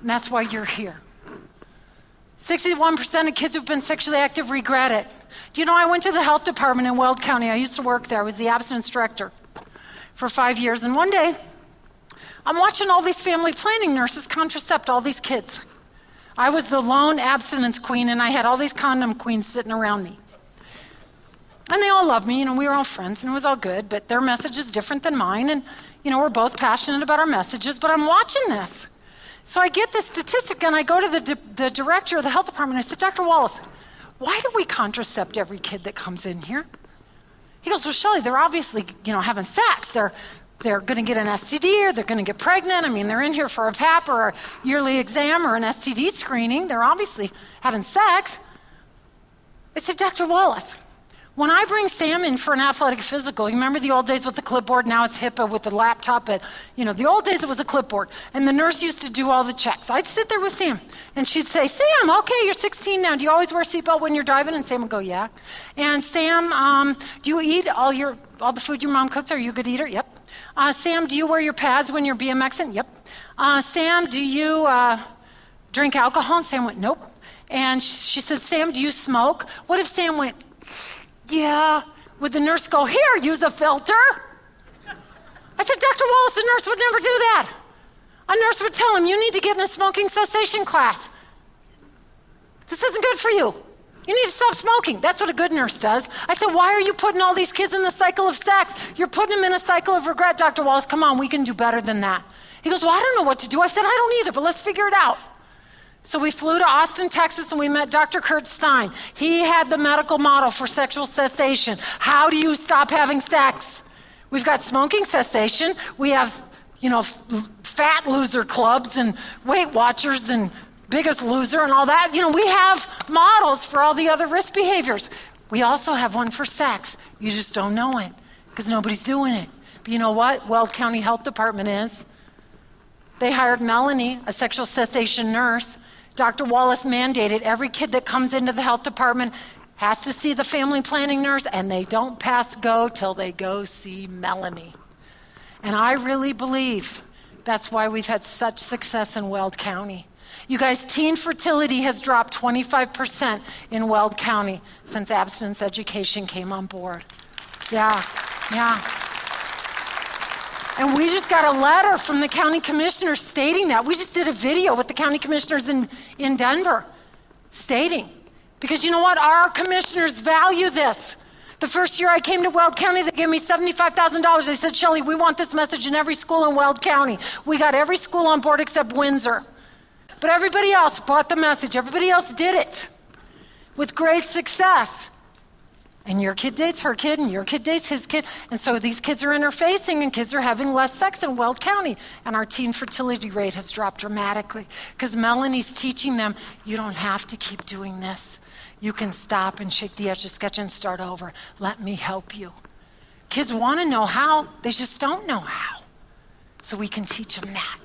And that's why you're here. 61% of kids who've been sexually active regret it. Do you know, I went to the health department in Weld County. I used to work there. I was the abstinence director for 5 years. And one day, I'm watching all these family planning nurses contracept all these kids. I was the lone abstinence queen, and I had all these condom queens sitting around me. And they all loved me, we were all friends, and it was all good, but their message is different than mine, and, we're both passionate about our messages, but I'm watching this. So I get this statistic, and I go to the director of the health department, and I said, Dr. Wallace, why do we contracept every kid that comes in here? He goes, well, Shelley, they're obviously, having sex. They're going to get an STD, or they're going to get pregnant. They're in here for a PAP or a yearly exam or an STD screening. They're obviously having sex. I said, Dr. Wallace, when I bring Sam in for an athletic physical, you remember the old days with the clipboard? Now it's HIPAA with the laptop. But, the old days it was a clipboard. And the nurse used to do all the checks. I'd sit there with Sam, and she'd say, Sam, okay, you're 16 now. Do you always wear a seatbelt when you're driving? And Sam would go, yeah. And Sam, do you eat all the food your mom cooks? Are you a good eater? Yep. Sam, do you wear your pads when you're BMXing? Yep. Sam, do you drink alcohol? And Sam went, nope. And she said, Sam, do you smoke? What if Sam went, yeah? Would the nurse go, here, use a filter? I said, Dr. Wallace, the nurse would never do that. A nurse would tell him, you need to get in a smoking cessation class. This isn't good for you. You need to stop smoking. That's what a good nurse does. I said, why are you putting all these kids in the cycle of sex? You're putting them in a cycle of regret, Dr. Wallace. Come on, we can do better than that. He goes, well, I don't know what to do. I said, I don't either, but let's figure it out. So we flew to Austin, Texas, and we met Dr. Kurt Stein. He had the medical model for sexual cessation. How do you stop having sex? We've got smoking cessation. We have, fat loser clubs and Weight Watchers and Biggest Loser and all that. We have models for all the other risk behaviors. We also have one for sex. You just don't know it because nobody's doing it. But you know what? Weld County Health Department is. They hired Melanie, a sexual cessation nurse. Dr. Wallace mandated every kid that comes into the health department has to see the family planning nurse, and they don't pass go till they go see Melanie. And I really believe that's why we've had such success in Weld County. You guys, teen fertility has dropped 25% in Weld County since abstinence education came on board. Yeah. And we just got a letter from the county commissioners stating that. We just did a video with the county commissioners in Denver stating, because you know what? Our commissioners value this. The first year I came to Weld County, they gave me $75,000. They said, Shelley, we want this message in every school in Weld County. We got every school on board except Windsor. But everybody else bought the message. Everybody else did it with great success. And your kid dates her kid, and your kid dates his kid. And so these kids are interfacing, and kids are having less sex in Weld County. And our teen fertility rate has dropped dramatically because Melanie's teaching them, you don't have to keep doing this. You can stop and shake the Etch-a-Sketch and start over. Let me help you. Kids want to know how. They just don't know how. So we can teach them that.